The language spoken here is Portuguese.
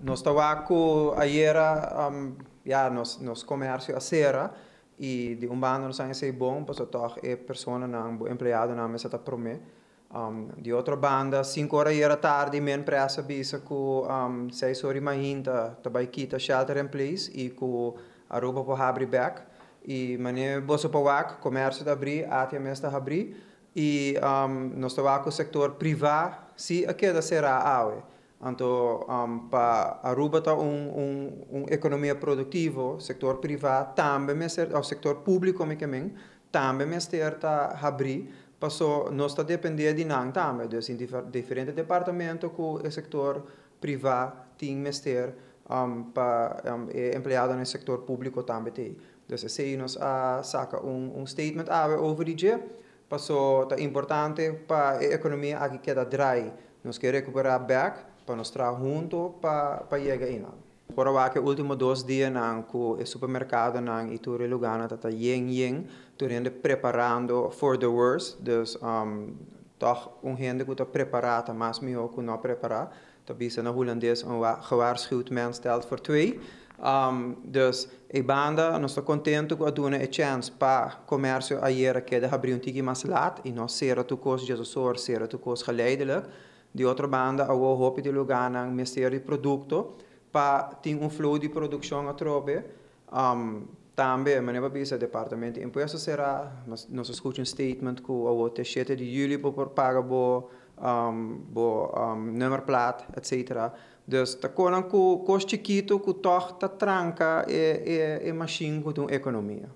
nós estávamos ayer nos comércio a sera e de banda nós ainda bom, porque toch é pessoa não empregado não me está promet. De outra banda, 5 horas da tarde, men pressa bisa com 6 horas mahinta, tabai kita shelter in place e com a roupa para abrir back e mané bosso para wak, comércio de abrir, até mesmo de abrir e nós estávamos com o setor privado, se aquela será awe. Então, para Aruba tá economia produtiva, setor privado também, o setor público também está abrir, passou nós está dependendo de nós também, então em diferentes departamentos com o setor privado tem mestre para empregado no setor público também tem. Então, se nós saca statement over dia, passou tá importante para a economia aqui queda dry, nós queremos recuperar back para nós trabalhar junto para chegar aí. Por agora, que últimos 2 dias com o supermercado e todo lugar está yen, tornando preparando for the worst, dus toch gente que está preparada, mas melhor que não preparada. Talvez na holandês gewaarschuwd mens stelt voor 2. Dus a banda, nós estamos contentes com a dona a chance para comércio ayer que de abrir tique mais laat e nós será tu cos de assessor, será tu cos geleidelijk. De outra banda, eu hoop de lugar na Ministério de Produto para ter flow de produção a trobe. Também, mas não é departamento de impostos será, nós escutamos statement que o 7 de julho por pagar bo número plata, etc. Dus tá com custo chiquito que torta tranca e machine com economia.